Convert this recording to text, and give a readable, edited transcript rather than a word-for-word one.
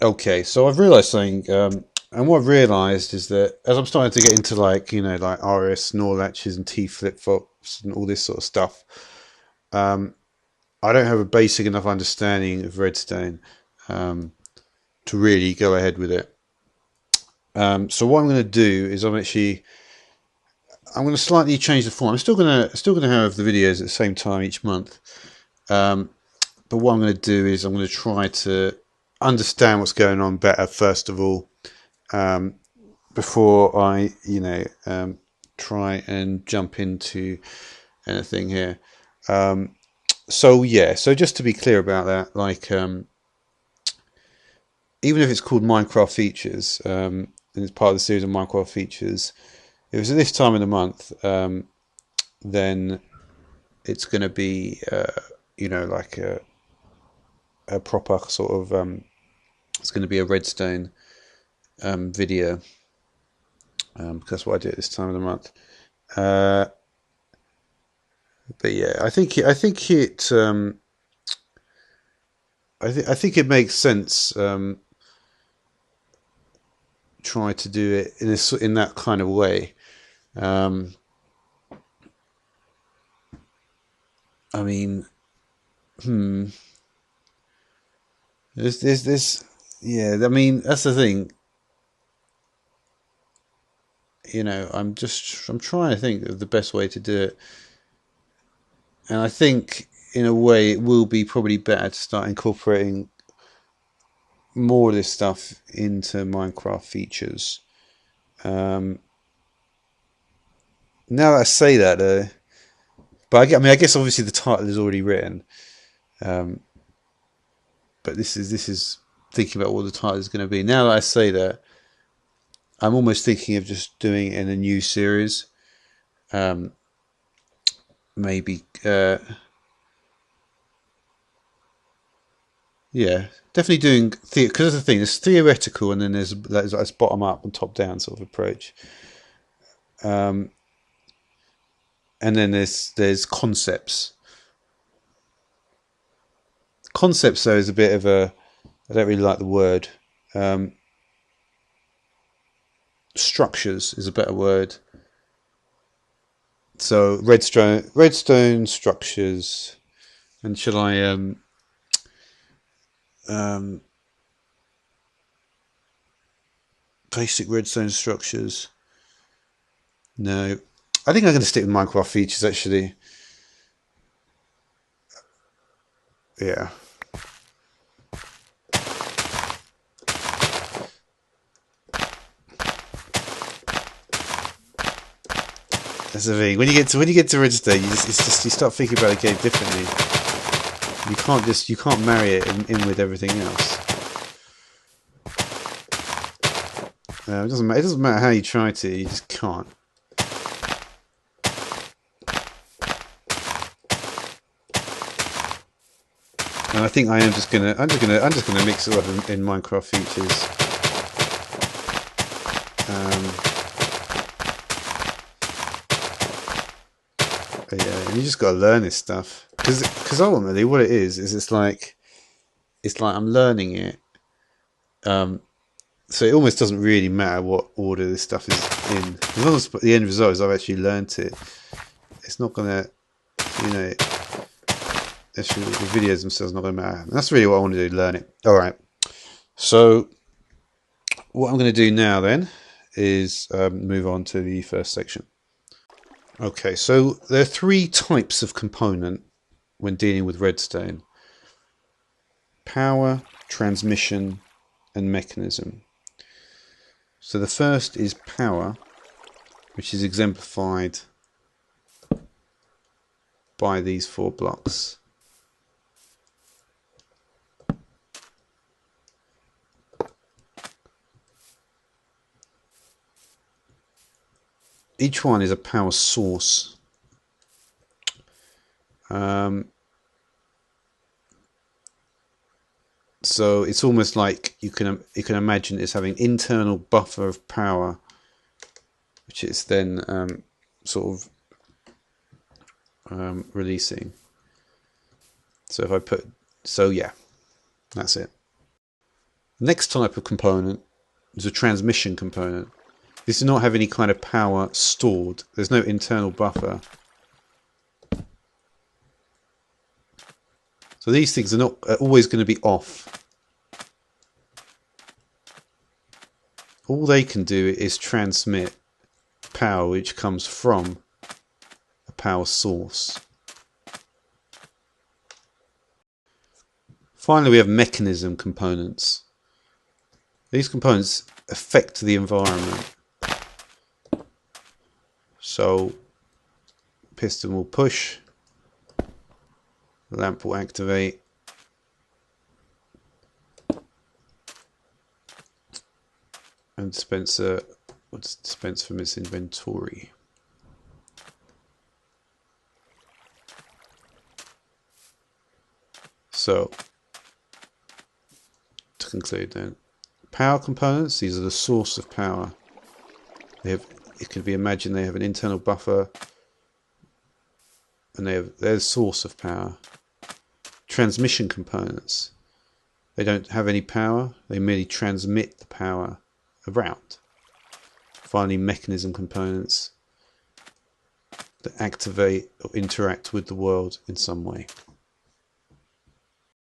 Okay, so I've realised something, and what I've realised is that as I'm starting to get into like like RS, NOR latches, and T flip flops and all this sort of stuff, I don't have a basic enough understanding of Redstone um, to really go ahead with it. So what I'm going to do is I'm going to slightly change the form. I'm still gonna have the videos at the same time each month. But what I'm going to do is I'm going to try to understand what's going on better first of all, before I try and jump into anything here. So yeah, so just to be clear about that, like even if it's called Minecraft features, and it's part of the series of Minecraft features, if it's at this time of the month, then it's going to be like a proper sort of it's going to be a Redstone video, because that's what I do at this time of the month. Uh, but yeah, I think it makes sense. Try to do it in that kind of way. Um, I mean, hmm, there's yeah. I mean, that's the thing. I'm trying to think of the best way to do it, and I think in a way it will be probably better to start incorporating more of this stuff into Minecraft features. Um, Now that I say that, but I mean, I guess obviously the title is already written. Um, but this is thinking about what the title is going to be. Now that I say that, I'm almost thinking of just doing it in a new series. Um, Maybe, yeah, definitely doing because the thing there's theoretical and then there's like this bottom up and top down sort of approach. Um, and then there's concepts. Concepts though is a bit of a I don't really like the word. Um, Structures is a better word. So redstone structures, and shall I um, basic redstone structures? No, I think I'm going to stick with Minecraft features actually. Yeah, that's the thing. When you get to redstone, you start thinking about the game differently. You can't marry it in with everything else. It doesn't matter how you try to. You just can't. And I think I'm just gonna mix it up in Minecraft features. Um, but yeah, and you just got to learn this stuff because ultimately what it is it's like I'm learning it. Um, so it almost doesn't really matter what order this stuff is in, as long as the end result is I've actually learnt it. It's not gonna, you know, actually the videos themselves are not gonna matter. And that's really what I want to do, learn it. All right. So what I'm going to do now then is move on to the first section. Okay, so there are three types of component when dealing with redstone: power, transmission, and mechanism. So the first is power, which is exemplified by these four blocks. Each one is a power source. Um, so it's almost like you can imagine it's having internal buffer of power, which it's then sort of releasing. So if I put, so yeah, that's it. Next type of component is a transmission component. This does not have any kind of power stored. There's no internal buffer. So these things are not always going to be off. All they can do is transmit power which comes from a power source. Finally, we have mechanism components. These components affect the environment. So, piston will push, the lamp will activate, and dispenser will dispense from its inventory. So, to conclude then, power components, these are the source of power. They have, it can be imagined they have an internal buffer and they're the source of power. Transmission components, they don't have any power, they merely transmit the power around. Finally, mechanism components that activate or interact with the world in some way.